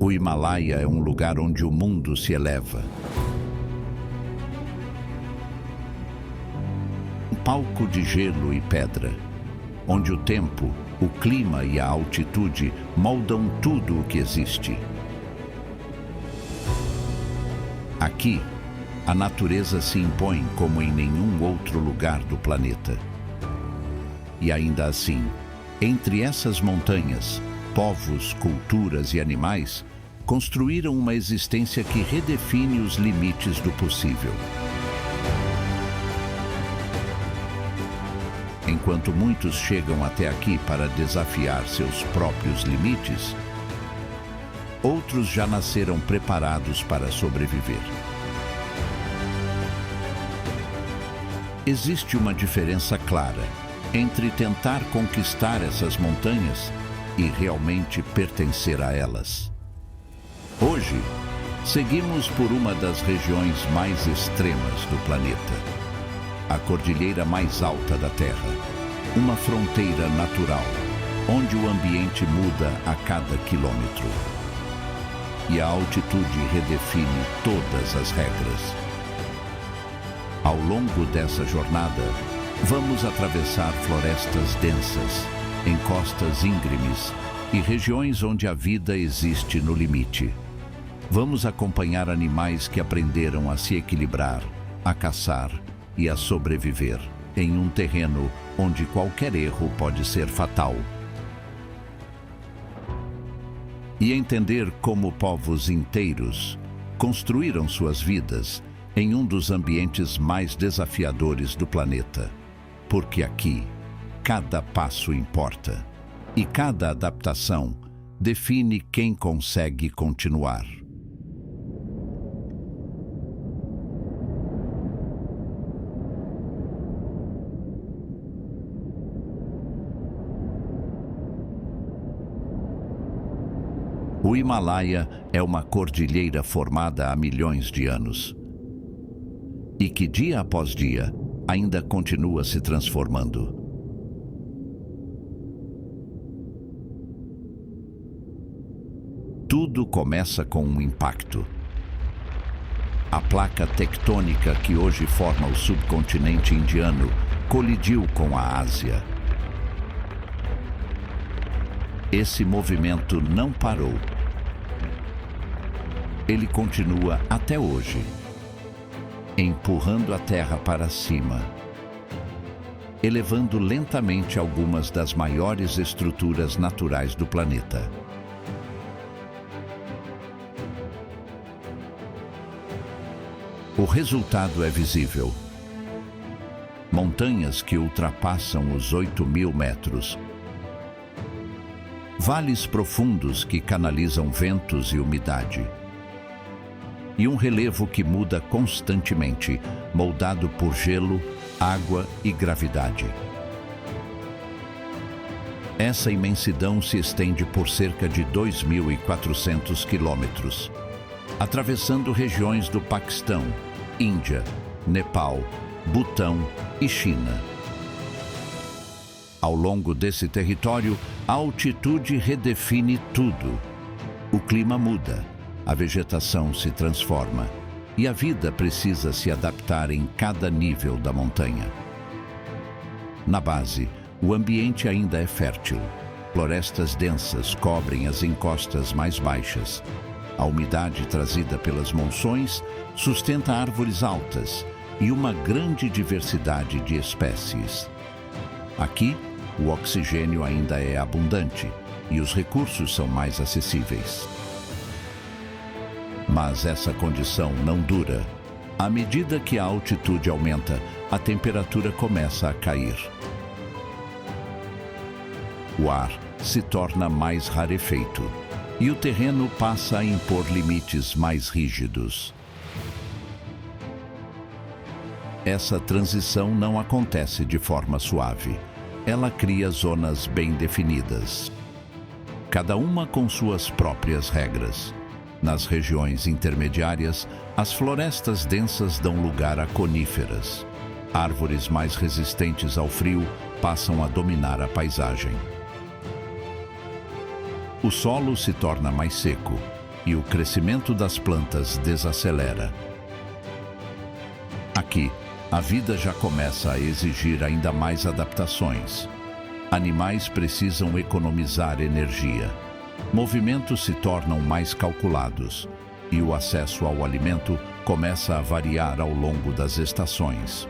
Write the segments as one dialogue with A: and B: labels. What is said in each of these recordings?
A: O Himalaia é um lugar onde o mundo se eleva. Um palco de gelo e pedra, onde o tempo, o clima e a altitude moldam tudo o que existe. Aqui, a natureza se impõe como em nenhum outro lugar do planeta. E ainda assim, entre essas montanhas, povos, culturas e animais construíram uma existência que redefine os limites do possível. Enquanto muitos chegam até aqui para desafiar seus próprios limites, outros já nasceram preparados para sobreviver. Existe uma diferença clara entre tentar conquistar essas montanhas e realmente pertencer a elas. Hoje, seguimos por uma das regiões mais extremas do planeta, a cordilheira mais alta da Terra, uma fronteira natural, onde o ambiente muda a cada quilômetro. E a altitude redefine todas as regras. Ao longo dessa jornada, vamos atravessar florestas densas, encostas íngremes e regiões onde a vida existe no limite. Vamos acompanhar animais que aprenderam a se equilibrar, a caçar e a sobreviver em um terreno onde qualquer erro pode ser fatal. E entender como povos inteiros construíram suas vidas em um dos ambientes mais desafiadores do planeta. Porque aqui, cada passo importa e cada adaptação define quem consegue continuar. O Himalaia é uma cordilheira formada há milhões de anos e que, dia após dia, ainda continua se transformando. Tudo começa com um impacto. A placa tectônica que hoje forma o subcontinente indiano colidiu com a Ásia. Esse movimento não parou. Ele continua até hoje, empurrando a Terra para cima, elevando lentamente algumas das maiores estruturas naturais do planeta. O resultado é visível. Montanhas que ultrapassam os 8.000 metros. Vales profundos que canalizam ventos e umidade. E um relevo que muda constantemente, moldado por gelo, água e gravidade. Essa imensidão se estende por cerca de 2.400 quilômetros, atravessando regiões do Paquistão, Índia, Nepal, Butão e China. Ao longo desse território, a altitude redefine tudo. O clima muda, a vegetação se transforma e a vida precisa se adaptar em cada nível da montanha. Na base, o ambiente ainda é fértil. Florestas densas cobrem as encostas mais baixas. A umidade trazida pelas monções sustenta árvores altas e uma grande diversidade de espécies. Aqui, o oxigênio ainda é abundante e os recursos são mais acessíveis. Mas essa condição não dura. À medida que a altitude aumenta, a temperatura começa a cair. O ar se torna mais rarefeito e o terreno passa a impor limites mais rígidos. Essa transição não acontece de forma suave. Ela cria zonas bem definidas, cada uma com suas próprias regras. Nas regiões intermediárias, as florestas densas dão lugar a coníferas. Árvores mais resistentes ao frio passam a dominar a paisagem. O solo se torna mais seco e o crescimento das plantas desacelera. Aqui, a vida já começa a exigir ainda mais adaptações. Animais precisam economizar energia. Movimentos se tornam mais calculados e o acesso ao alimento começa a variar ao longo das estações.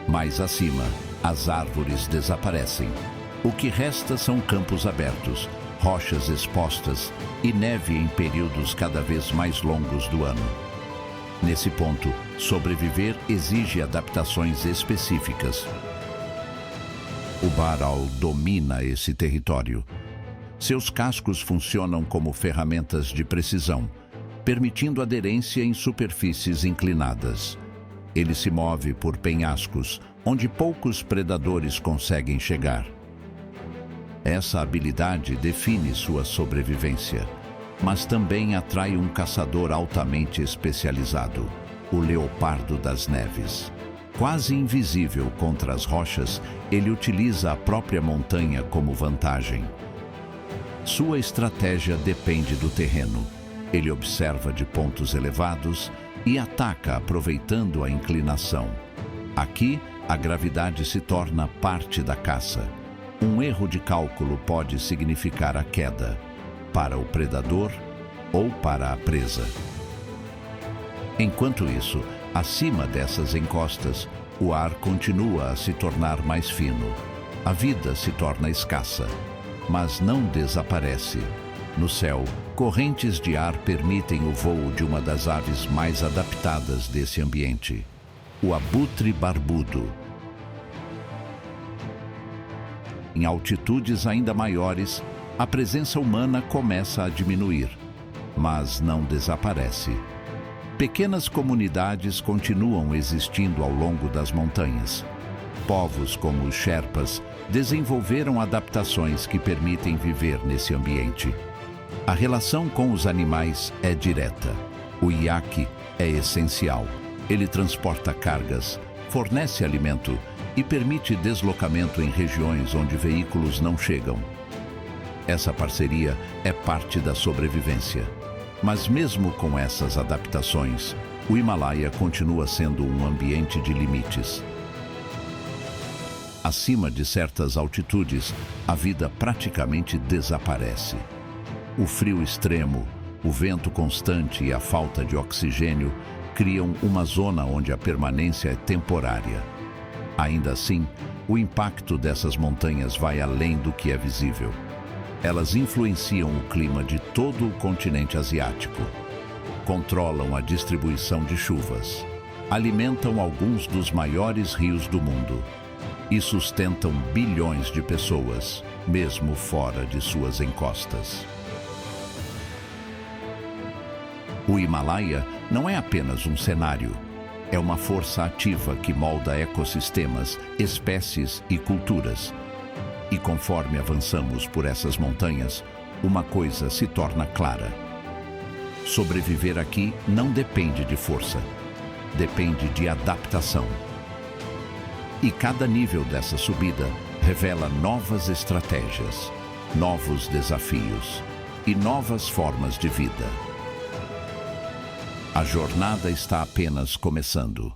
A: Mais acima, as árvores desaparecem. O que resta são campos abertos, rochas expostas e neve em períodos cada vez mais longos do ano. Nesse ponto, sobreviver exige adaptações específicas. O Baral domina esse território. Seus cascos funcionam como ferramentas de precisão, permitindo aderência em superfícies inclinadas. Ele se move por penhascos, onde poucos predadores conseguem chegar. Essa habilidade define sua sobrevivência, mas também atrai um caçador altamente especializado, o leopardo das neves. Quase invisível contra as rochas, ele utiliza a própria montanha como vantagem. Sua estratégia depende do terreno. Ele observa de pontos elevados e ataca aproveitando a inclinação. Aqui, a gravidade se torna parte da caça. Um erro de cálculo pode significar a queda, para o predador ou para a presa. Enquanto isso, acima dessas encostas, o ar continua a se tornar mais fino. A vida se torna escassa, mas não desaparece. No céu, correntes de ar permitem o voo de uma das aves mais adaptadas desse ambiente, o abutre barbudo. Em altitudes ainda maiores, a presença humana começa a diminuir, mas não desaparece. Pequenas comunidades continuam existindo ao longo das montanhas. Povos como os Sherpas desenvolveram adaptações que permitem viver nesse ambiente. A relação com os animais é direta. O iaque é essencial. Ele transporta cargas, fornece alimento e permite deslocamento em regiões onde veículos não chegam. Essa parceria é parte da sobrevivência. Mas mesmo com essas adaptações, o Himalaia continua sendo um ambiente de limites. Acima de certas altitudes, a vida praticamente desaparece. O frio extremo, o vento constante e a falta de oxigênio criam uma zona onde a permanência é temporária. Ainda assim, o impacto dessas montanhas vai além do que é visível. Elas influenciam o clima de todo o continente asiático, controlam a distribuição de chuvas, alimentam alguns dos maiores rios do mundo e sustentam bilhões de pessoas, mesmo fora de suas encostas. O Himalaia não é apenas um cenário, é uma força ativa que molda ecossistemas, espécies e culturas. E conforme avançamos por essas montanhas, uma coisa se torna clara. Sobreviver aqui não depende de força, depende de adaptação. E cada nível dessa subida revela novas estratégias, novos desafios e novas formas de vida. A jornada está apenas começando.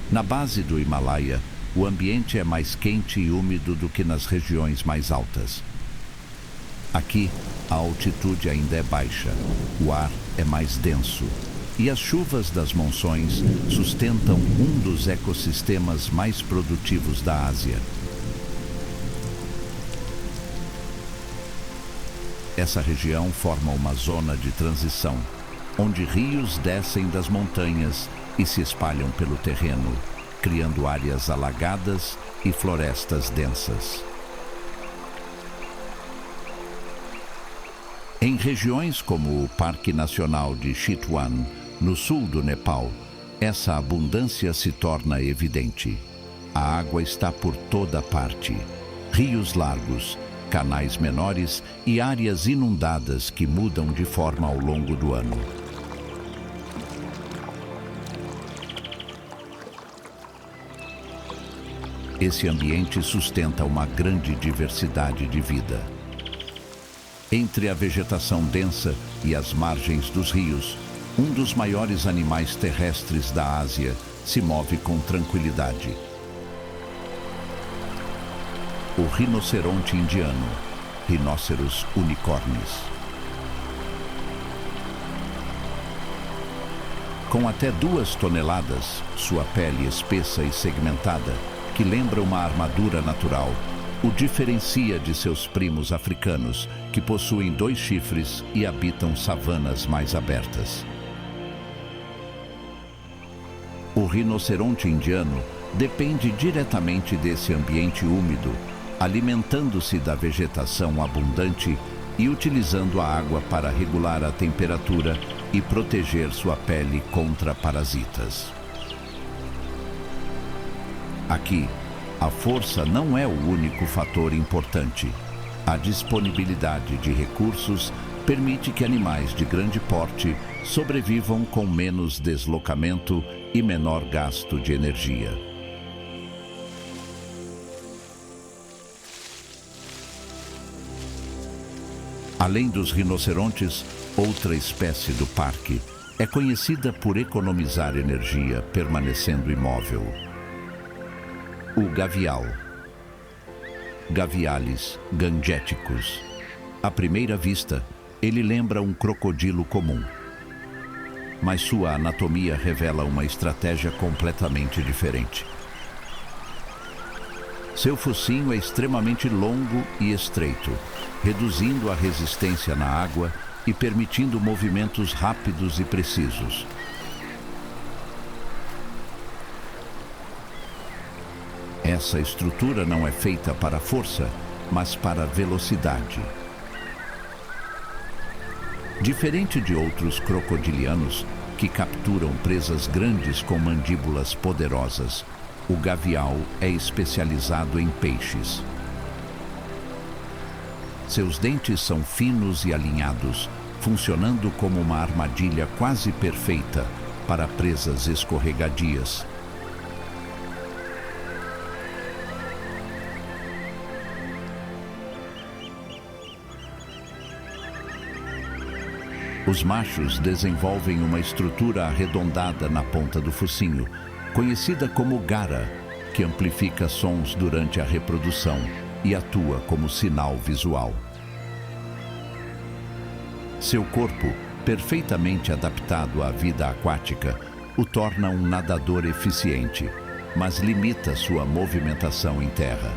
A: Na base do Himalaia, o ambiente é mais quente e úmido do que nas regiões mais altas. Aqui, a altitude ainda é baixa, o ar é mais denso e as chuvas das monções sustentam um dos ecossistemas mais produtivos da Ásia. Essa região forma uma zona de transição, onde rios descem das montanhas e se espalham pelo terreno, criando áreas alagadas e florestas densas. Em regiões como o Parque Nacional de Chitwan, no sul do Nepal, essa abundância se torna evidente. A água está por toda parte. rios largos, canais menores e áreas inundadas que mudam de forma ao longo do ano. Esse ambiente sustenta uma grande diversidade de vida. Entre a vegetação densa e as margens dos rios, um dos maiores animais terrestres da Ásia se move com tranquilidade. O rinoceronte indiano, Rhinoceros unicornis. Com até 2 toneladas, sua pele espessa e segmentada, que lembra uma armadura natural, o diferencia de seus primos africanos, que possuem 2 chifres e habitam savanas mais abertas. O rinoceronte indiano depende diretamente desse ambiente úmido, alimentando-se da vegetação abundante e utilizando a água para regular a temperatura e proteger sua pele contra parasitas. Aqui, a força não é o único fator importante. A disponibilidade de recursos permite que animais de grande porte sobrevivam com menos deslocamento e menor gasto de energia. Além dos rinocerontes, outra espécie do parque é conhecida por economizar energia permanecendo imóvel. O gavial. Gavialis gangeticus. À primeira vista, ele lembra um crocodilo comum. Mas sua anatomia revela uma estratégia completamente diferente. Seu focinho é extremamente longo e estreito, reduzindo a resistência na água e permitindo movimentos rápidos e precisos. Essa estrutura não é feita para força, mas para velocidade. Diferente de outros crocodilianos, que capturam presas grandes com mandíbulas poderosas, o gavial é especializado em peixes. Seus dentes são finos e alinhados, funcionando como uma armadilha quase perfeita para presas escorregadias. Os machos desenvolvem uma estrutura arredondada na ponta do focinho, conhecida como gara, que amplifica sons durante a reprodução e atua como sinal visual. Seu corpo, perfeitamente adaptado à vida aquática, o torna um nadador eficiente, mas limita sua movimentação em terra.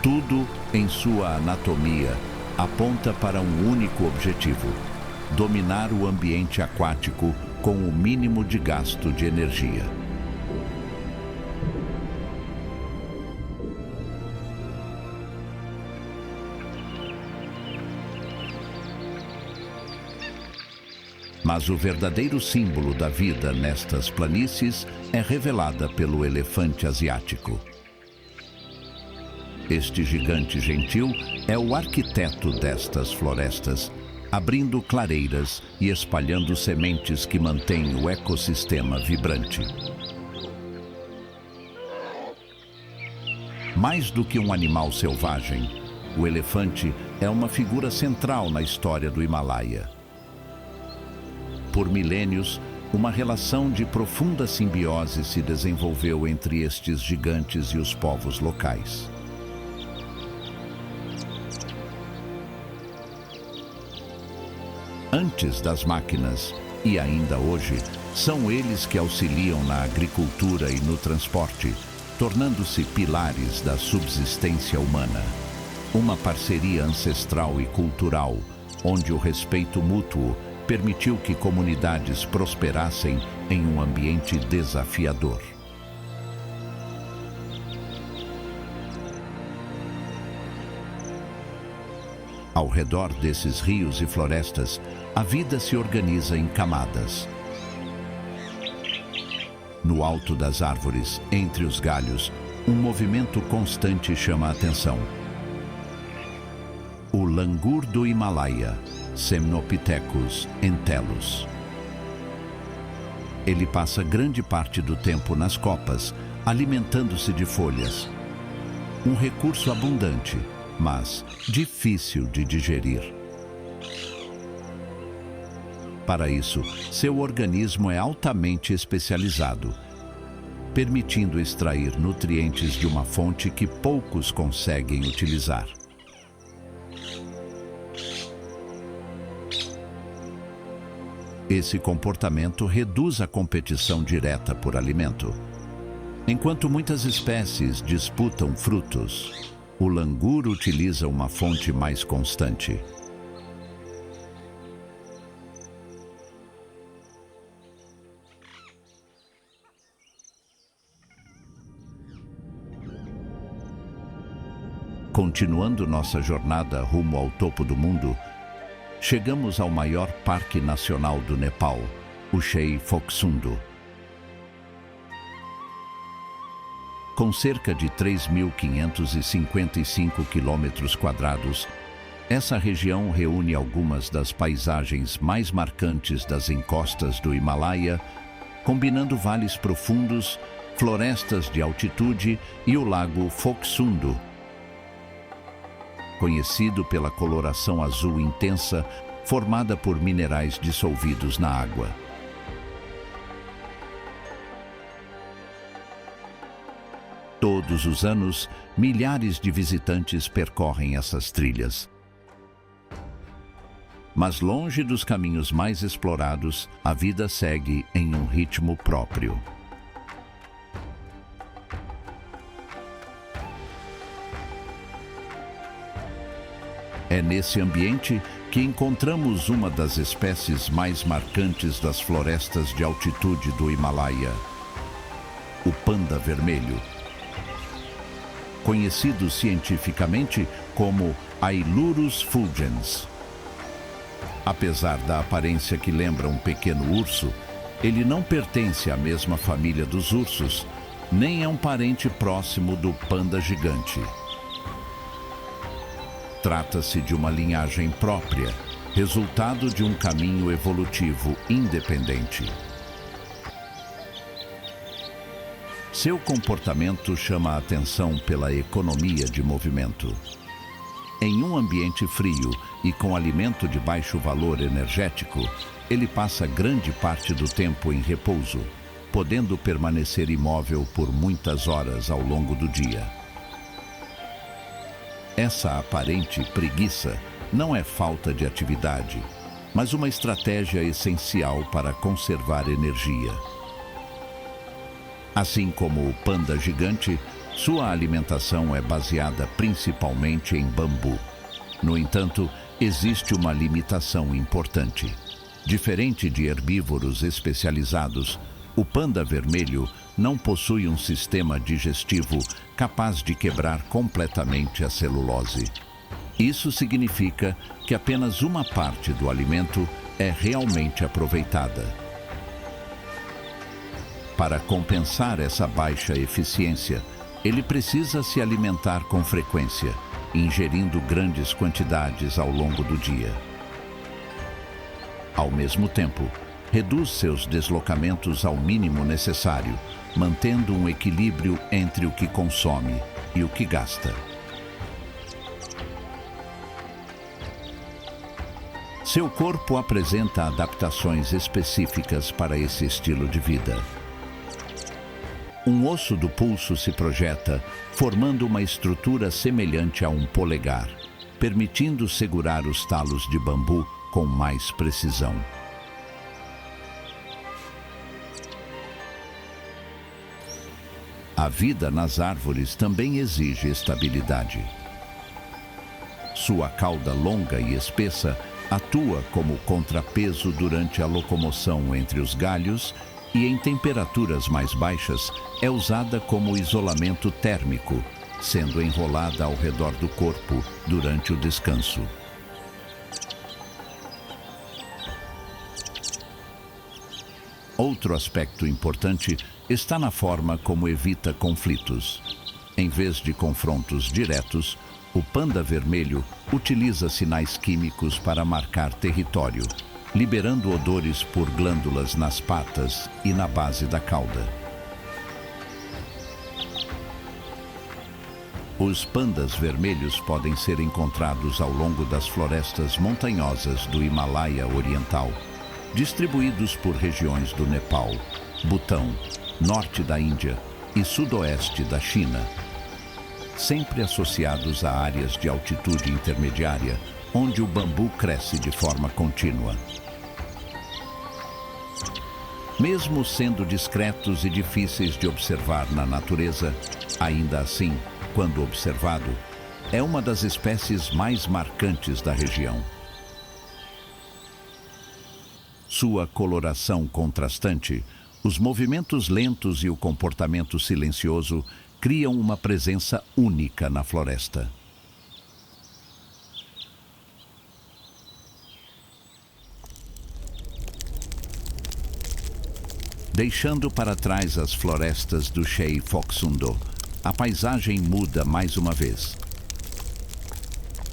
A: Tudo em sua anatomia aponta para um único objetivo: dominar o ambiente aquático com o mínimo de gasto de energia. Mas o verdadeiro símbolo da vida nestas planícies é revelada pelo elefante asiático. Este gigante gentil é o arquiteto destas florestas, abrindo clareiras e espalhando sementes que mantêm o ecossistema vibrante. Mais do que um animal selvagem, o elefante é uma figura central na história do Himalaia. Por milênios, uma relação de profunda simbiose se desenvolveu entre estes gigantes e os povos locais. Antes das máquinas, e ainda hoje, são eles que auxiliam na agricultura e no transporte, tornando-se pilares da subsistência humana. Uma parceria ancestral e cultural, onde o respeito mútuo permitiu que comunidades prosperassem em um ambiente desafiador. Ao redor desses rios e florestas, a vida se organiza em camadas. No alto das árvores, entre os galhos, um movimento constante chama a atenção. O langur do Himalaia, Semnopithecus entellus. Ele passa grande parte do tempo nas copas, alimentando-se de folhas. Um recurso abundante, mas difícil de digerir. Para isso, seu organismo é altamente especializado, permitindo extrair nutrientes de uma fonte que poucos conseguem utilizar. Esse comportamento reduz a competição direta por alimento. Enquanto muitas espécies disputam frutos, o langur utiliza uma fonte mais constante. Continuando nossa jornada rumo ao topo do mundo, chegamos ao maior parque nacional do Nepal, o Shey Phoksundo. Com cerca de 3.555 km², essa região reúne algumas das paisagens mais marcantes das encostas do Himalaia, combinando vales profundos, florestas de altitude e o lago Phoksundo, conhecido pela coloração azul intensa formada por minerais dissolvidos na água. Todos os anos, milhares de visitantes percorrem essas trilhas. Mas longe dos caminhos mais explorados, a vida segue em um ritmo próprio. É nesse ambiente que encontramos uma das espécies mais marcantes das florestas de altitude do Himalaia, o panda vermelho, conhecido cientificamente como Ailurus fulgens. Apesar da aparência que lembra um pequeno urso, ele não pertence à mesma família dos ursos, nem é um parente próximo do panda gigante. Trata-se de uma linhagem própria, resultado de um caminho evolutivo independente. Seu comportamento chama a atenção pela economia de movimento. Em um ambiente frio e com alimento de baixo valor energético, ele passa grande parte do tempo em repouso, podendo permanecer imóvel por muitas horas ao longo do dia. Essa aparente preguiça não é falta de atividade, mas uma estratégia essencial para conservar energia. Assim como o panda gigante, sua alimentação é baseada principalmente em bambu. No entanto, existe uma limitação importante. Diferente de herbívoros especializados, o panda vermelho não possui um sistema digestivo capaz de quebrar completamente a celulose. Isso significa que apenas uma parte do alimento é realmente aproveitada. Para compensar essa baixa eficiência, ele precisa se alimentar com frequência, ingerindo grandes quantidades ao longo do dia. Ao mesmo tempo, reduz seus deslocamentos ao mínimo necessário, mantendo um equilíbrio entre o que consome e o que gasta. Seu corpo apresenta adaptações específicas para esse estilo de vida. Um osso do pulso se projeta, formando uma estrutura semelhante a um polegar, permitindo segurar os talos de bambu com mais precisão. A vida nas árvores também exige estabilidade. Sua cauda longa e espessa atua como contrapeso durante a locomoção entre os galhos e, em temperaturas mais baixas, é usada como isolamento térmico, sendo enrolada ao redor do corpo durante o descanso. Outro aspecto importante está na forma como evita conflitos. Em vez de confrontos diretos, o panda vermelho utiliza sinais químicos para marcar território, liberando odores por glândulas nas patas e na base da cauda. Os pandas vermelhos podem ser encontrados ao longo das florestas montanhosas do Himalaia Oriental, distribuídos por regiões do Nepal, Butão, norte da Índia e sudoeste da China, sempre associados a áreas de altitude intermediária, onde o bambu cresce de forma contínua. Mesmo sendo discretos e difíceis de observar na natureza, ainda assim, quando observado, é uma das espécies mais marcantes da região. Sua coloração contrastante, os movimentos lentos e o comportamento silencioso criam uma presença única na floresta. Deixando para trás as florestas do Chei Phoksungdo, a paisagem muda mais uma vez.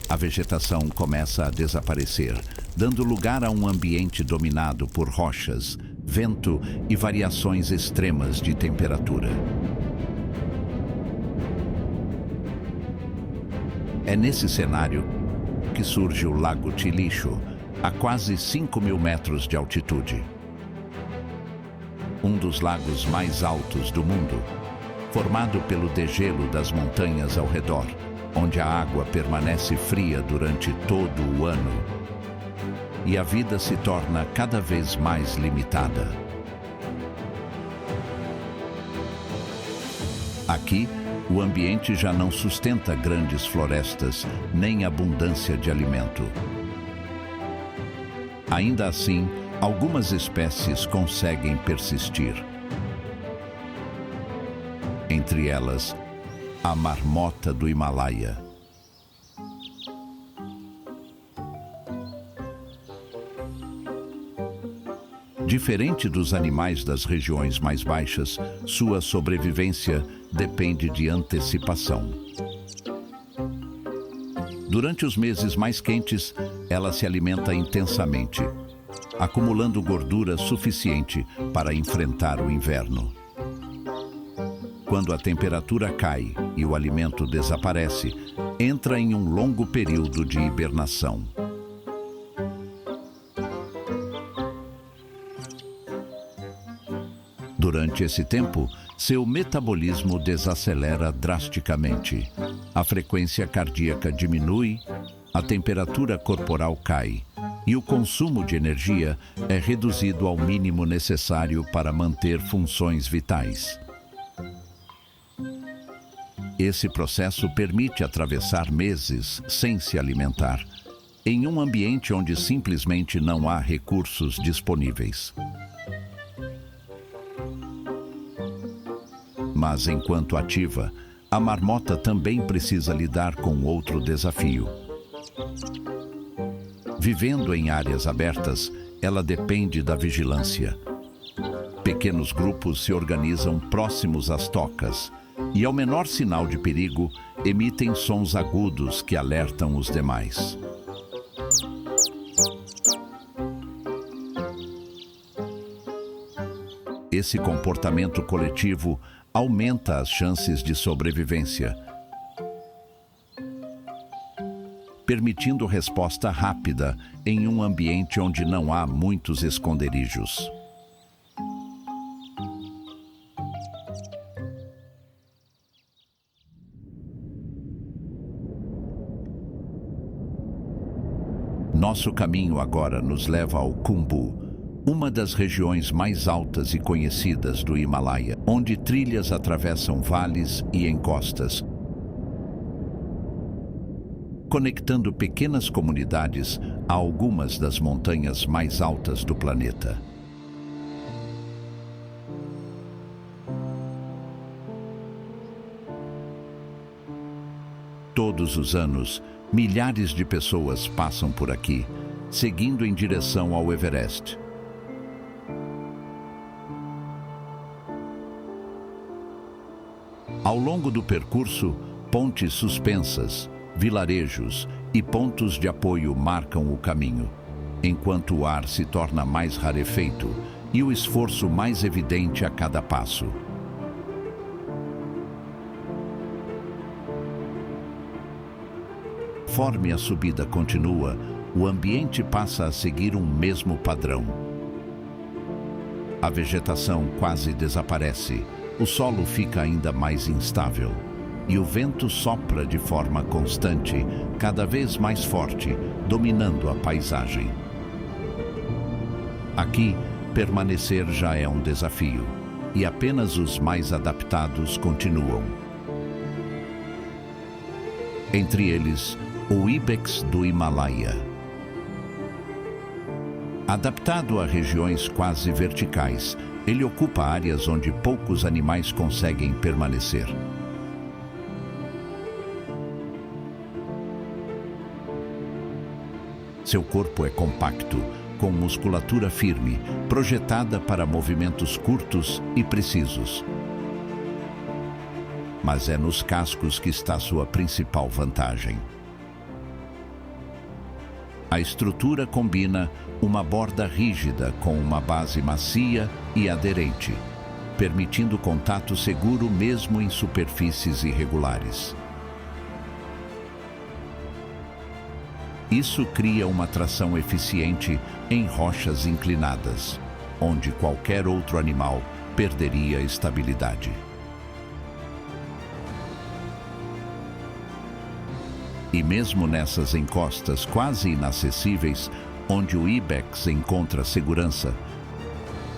A: A vegetação começa a desaparecer, dando lugar a um ambiente dominado por rochas, vento e variações extremas de temperatura. É nesse cenário que surge o Lago Tilicho, a quase 5.000 metros de altitude. Um dos lagos mais altos do mundo, formado pelo degelo das montanhas ao redor, onde a água permanece fria durante todo o ano e a vida se torna cada vez mais limitada. Aqui, o ambiente já não sustenta grandes florestas nem abundância de alimento. Ainda assim, algumas espécies conseguem persistir. Entre elas, a marmota do Himalaia. Diferente dos animais das regiões mais baixas, sua sobrevivência depende de antecipação. Durante os meses mais quentes, ela se alimenta intensamente, acumulando gordura suficiente para enfrentar o inverno. Quando a temperatura cai e o alimento desaparece, entra em um longo período de hibernação. Durante esse tempo, seu metabolismo desacelera drasticamente. A frequência cardíaca diminui, a temperatura corporal cai e o consumo de energia é reduzido ao mínimo necessário para manter funções vitais. Esse processo permite atravessar meses sem se alimentar, em um ambiente onde simplesmente não há recursos disponíveis. Mas, enquanto ativa, a marmota também precisa lidar com outro desafio. Vivendo em áreas abertas, ela depende da vigilância. Pequenos grupos se organizam próximos às tocas e, ao menor sinal de perigo, emitem sons agudos que alertam os demais. Esse comportamento coletivo aumenta as chances de sobrevivência, permitindo resposta rápida em um ambiente onde não há muitos esconderijos. Nosso caminho agora nos leva ao Khumbu, uma das regiões mais altas e conhecidas do Himalaia, onde trilhas atravessam vales e encostas, conectando pequenas comunidades a algumas das montanhas mais altas do planeta. Todos os anos, milhares de pessoas passam por aqui, seguindo em direção ao Everest. Ao longo do percurso, pontes suspensas, vilarejos e pontos de apoio marcam o caminho, enquanto o ar se torna mais rarefeito e o esforço mais evidente a cada passo. Conforme a subida continua, o ambiente passa a seguir um mesmo padrão. A vegetação quase desaparece, o solo fica ainda mais instável e o vento sopra de forma constante, cada vez mais forte, dominando a paisagem. Aqui, permanecer já é um desafio e apenas os mais adaptados continuam. Entre eles, o ibex do Himalaia. Adaptado a regiões quase verticais, ele ocupa áreas onde poucos animais conseguem permanecer. Seu corpo é compacto, com musculatura firme, projetada para movimentos curtos e precisos. Mas é nos cascos que está sua principal vantagem. A estrutura combina uma borda rígida com uma base macia e aderente, permitindo contato seguro mesmo em superfícies irregulares. Isso cria uma tração eficiente em rochas inclinadas, onde qualquer outro animal perderia estabilidade. E mesmo nessas encostas quase inacessíveis, onde o ibex encontra segurança,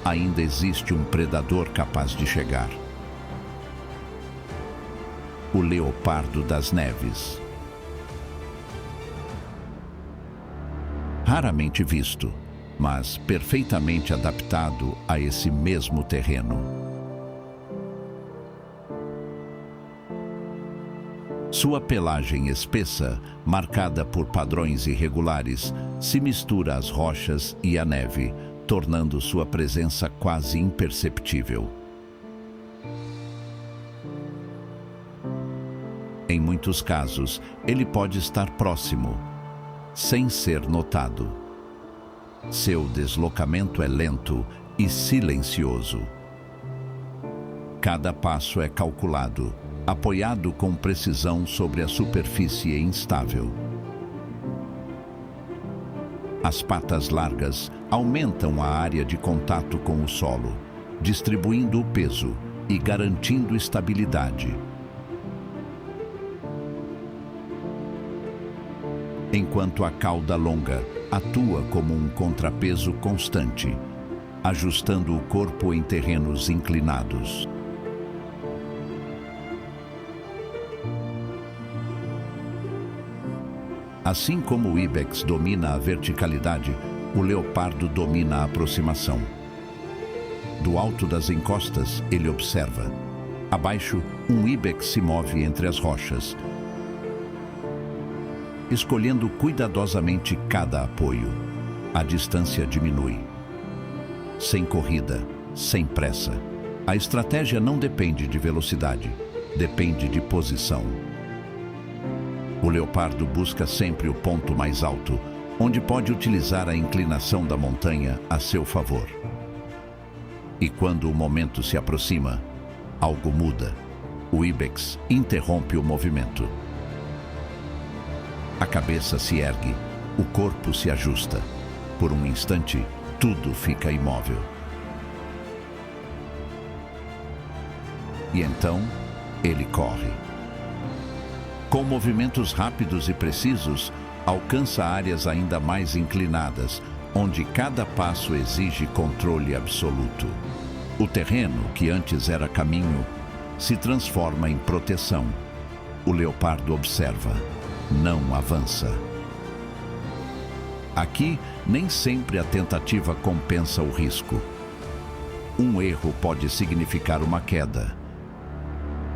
A: ainda existe um predador capaz de chegar. O leopardo das neves. Raramente visto, mas perfeitamente adaptado a esse mesmo terreno. Sua pelagem espessa, marcada por padrões irregulares, se mistura às rochas e à neve, tornando sua presença quase imperceptível. Em muitos casos, ele pode estar próximo, sem ser notado. Seu deslocamento é lento e silencioso. Cada passo é calculado, apoiado com precisão sobre a superfície instável. As patas largas aumentam a área de contato com o solo, distribuindo o peso e garantindo estabilidade. Enquanto a cauda longa atua como um contrapeso constante, ajustando o corpo em terrenos inclinados. Assim como o ibex domina a verticalidade, o leopardo domina a aproximação. Do alto das encostas, ele observa. Abaixo, um ibex se move entre as rochas, escolhendo cuidadosamente cada apoio. A distância diminui. Sem corrida, sem pressa. A estratégia não depende de velocidade, depende de posição. O leopardo busca sempre o ponto mais alto, onde pode utilizar a inclinação da montanha a seu favor. E quando o momento se aproxima, algo muda. O ibex interrompe o movimento. A cabeça se ergue, o corpo se ajusta. Por um instante, tudo fica imóvel. E então, ele corre. Com movimentos rápidos e precisos, alcança áreas ainda mais inclinadas, onde cada passo exige controle absoluto. O terreno, que antes era caminho, se transforma em proteção. O leopardo observa, não avança. Aqui, nem sempre a tentativa compensa o risco. Um erro pode significar uma queda.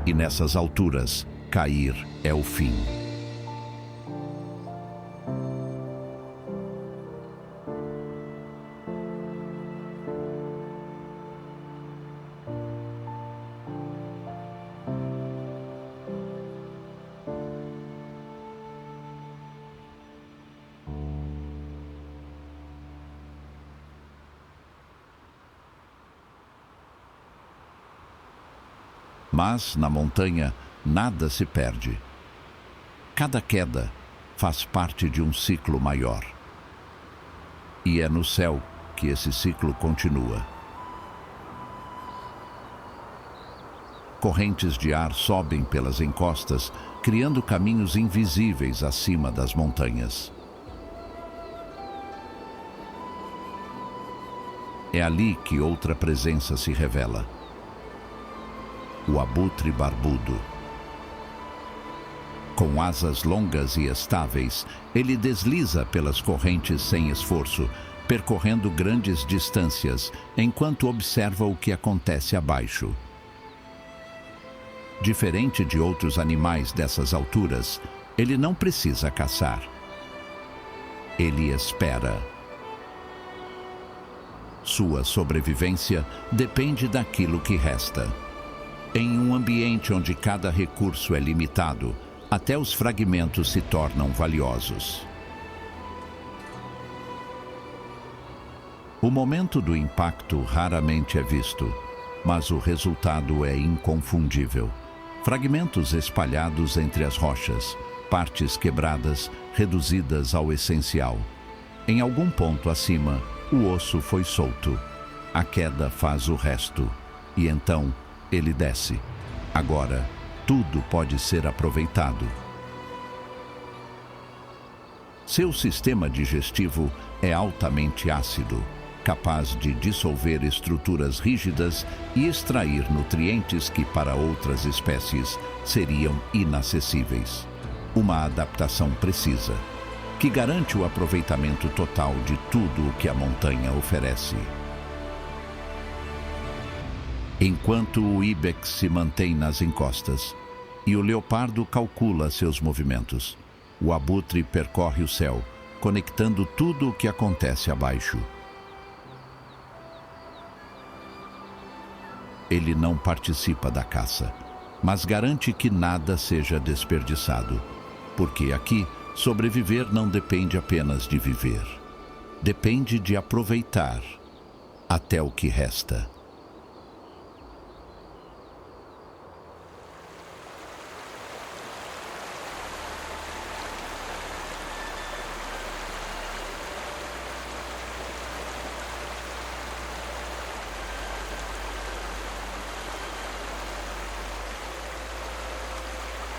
A: E nessas alturas, cair é o fim. Mas, na montanha, nada se perde. Cada queda faz parte de um ciclo maior. E é no céu que esse ciclo continua. Correntes de ar sobem pelas encostas, criando caminhos invisíveis acima das montanhas. É ali que outra presença se revela. O abutre barbudo. Com asas longas e estáveis, ele desliza pelas correntes sem esforço, percorrendo grandes distâncias, enquanto observa o que acontece abaixo. Diferente de outros animais dessas alturas, ele não precisa caçar. Ele espera. Sua sobrevivência depende daquilo que resta. Em um ambiente onde cada recurso é limitado, até os fragmentos se tornam valiosos. O momento do impacto raramente é visto, mas o resultado é inconfundível. Fragmentos espalhados entre as rochas, partes quebradas, reduzidas ao essencial. Em algum ponto acima, o osso foi solto. A queda faz o resto. E então, ele desce. Agora, tudo pode ser aproveitado. Seu sistema digestivo é altamente ácido, capaz de dissolver estruturas rígidas e extrair nutrientes que para outras espécies seriam inacessíveis. Uma adaptação precisa, que garante o aproveitamento total de tudo o que a montanha oferece. Enquanto o ibex se mantém nas encostas e o leopardo calcula seus movimentos, o abutre percorre o céu, conectando tudo o que acontece abaixo. Ele não participa da caça, mas garante que nada seja desperdiçado, porque aqui sobreviver não depende apenas de viver. Depende de aproveitar até o que resta.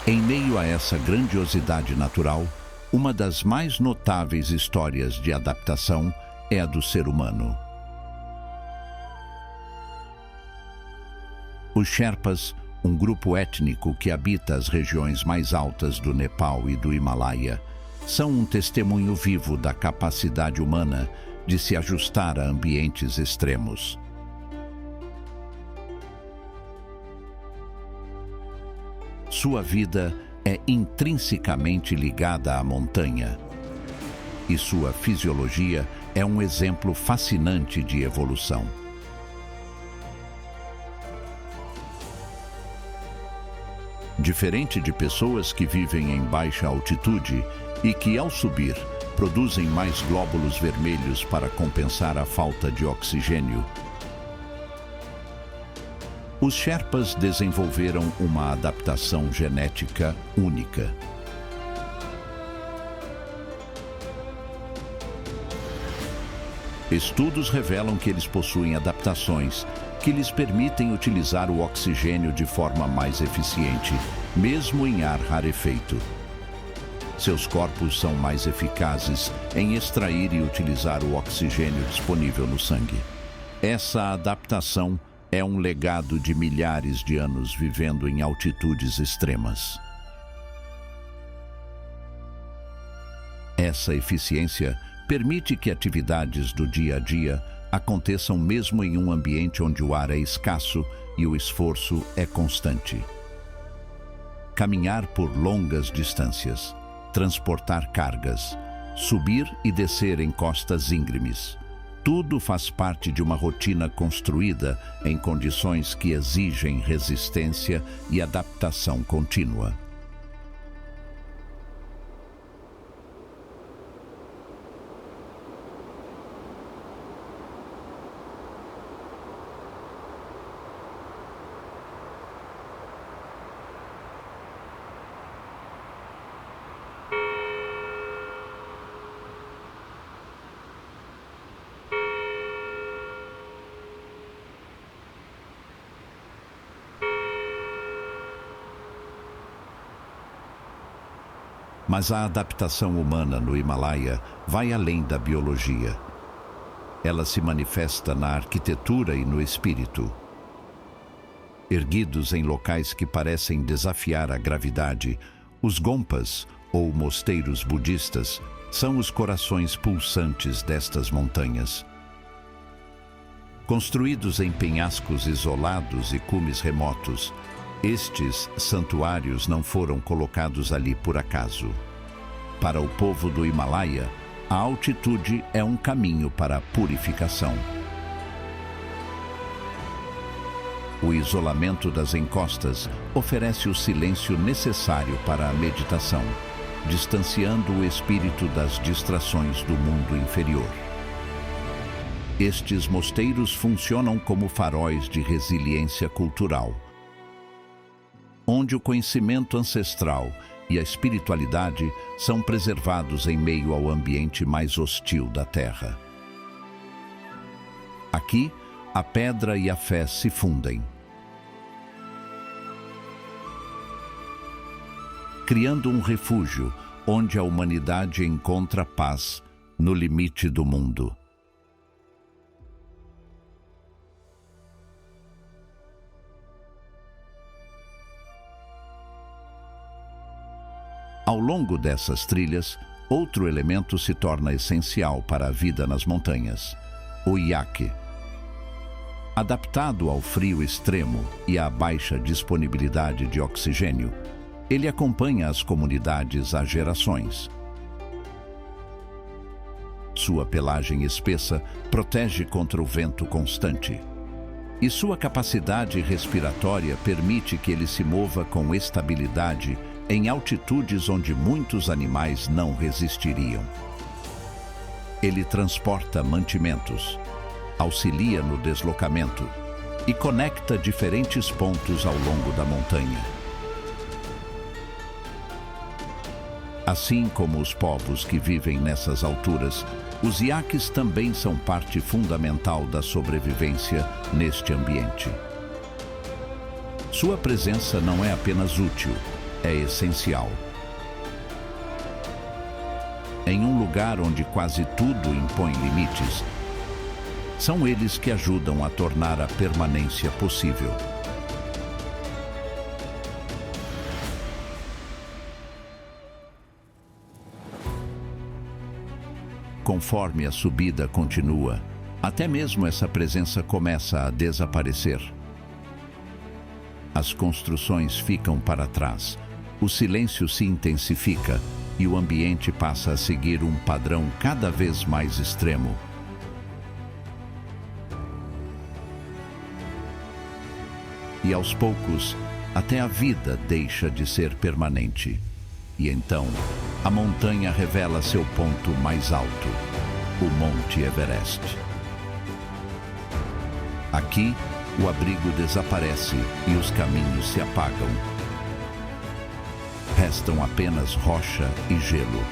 A: Em meio a essa grandiosidade natural, uma das mais notáveis histórias de adaptação é a do ser humano. Os Sherpas, um grupo étnico que habita as regiões mais altas do Nepal e do Himalaia, são um testemunho vivo da capacidade humana de se ajustar a ambientes extremos. Sua vida é intrinsecamente ligada à montanha, e sua fisiologia é um exemplo fascinante de evolução. Diferente de pessoas que vivem em baixa altitude e que, ao subir, produzem mais glóbulos vermelhos para compensar a falta de oxigênio, os Sherpas desenvolveram uma adaptação genética única. Estudos revelam que eles possuem adaptações que lhes permitem utilizar o oxigênio de forma mais eficiente, mesmo em ar rarefeito. Seus corpos são mais eficazes em extrair e utilizar o oxigênio disponível no sangue. Essa adaptação é um legado de milhares de anos vivendo em altitudes extremas. Essa eficiência permite que atividades do dia a dia aconteçam mesmo em um ambiente onde o ar é escasso e o esforço é constante. Caminhar por longas distâncias, transportar cargas, subir e descer em costas íngremes. Tudo faz parte de uma rotina construída em condições que exigem resistência e adaptação contínua. Mas a adaptação humana no Himalaia vai além da biologia. Ela se manifesta na arquitetura e no espírito. Erguidos em locais que parecem desafiar a gravidade, os gompas, ou mosteiros budistas, são os corações pulsantes destas montanhas. Construídos em penhascos isolados e cumes remotos, estes santuários não foram colocados ali por acaso. Para o povo do Himalaia, a altitude é um caminho para a purificação. O isolamento das encostas oferece o silêncio necessário para a meditação, distanciando o espírito das distrações do mundo inferior. Estes mosteiros funcionam como faróis de resiliência cultural, onde o conhecimento ancestral e a espiritualidade são preservados em meio ao ambiente mais hostil da Terra. Aqui, a pedra e a fé se fundem, criando um refúgio onde a humanidade encontra paz no limite do mundo. Ao longo dessas trilhas, outro elemento se torna essencial para a vida nas montanhas: o iaque. Adaptado ao frio extremo e à baixa disponibilidade de oxigênio, ele acompanha as comunidades há gerações. Sua pelagem espessa protege contra o vento constante, e sua capacidade respiratória permite que ele se mova com estabilidade em altitudes onde muitos animais não resistiriam. Ele transporta mantimentos, auxilia no deslocamento e conecta diferentes pontos ao longo da montanha. Assim como os povos que vivem nessas alturas, os iaques também são parte fundamental da sobrevivência neste ambiente. Sua presença não é apenas útil, é essencial. Em um lugar onde quase tudo impõe limites, são eles que ajudam a tornar a permanência possível. Conforme a subida continua, até mesmo essa presença começa a desaparecer. As construções ficam para trás, o silêncio se intensifica e o ambiente passa a seguir um padrão cada vez mais extremo. E aos poucos, até a vida deixa de ser permanente. E então, a montanha revela seu ponto mais alto, o Monte Everest. Aqui, o abrigo desaparece e os caminhos se apagam. Restam apenas rocha e gelo.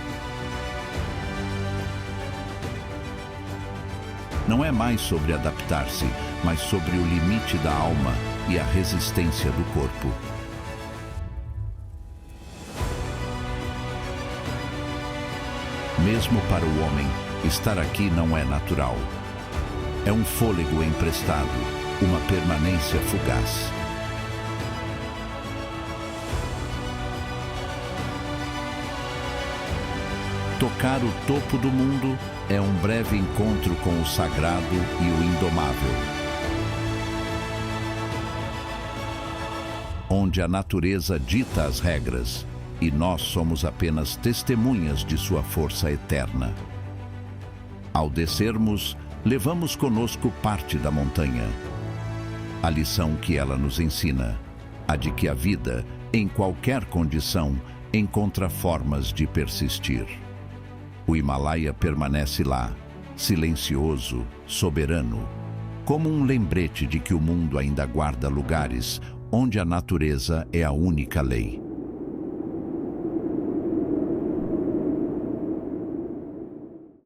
A: Não é mais sobre adaptar-se, mas sobre o limite da alma e a resistência do corpo. Mesmo para o homem, estar aqui não é natural. É um fôlego emprestado, uma permanência fugaz. Tocar o topo do mundo é um breve encontro com o sagrado e o indomável, onde a natureza dita as regras e nós somos apenas testemunhas de sua força eterna. Ao descermos, levamos conosco parte da montanha. A lição que ela nos ensina, a de que a vida, em qualquer condição, encontra formas de persistir. O Himalaia permanece lá, silencioso, soberano, como um lembrete de que o mundo ainda guarda lugares onde a natureza é a única lei.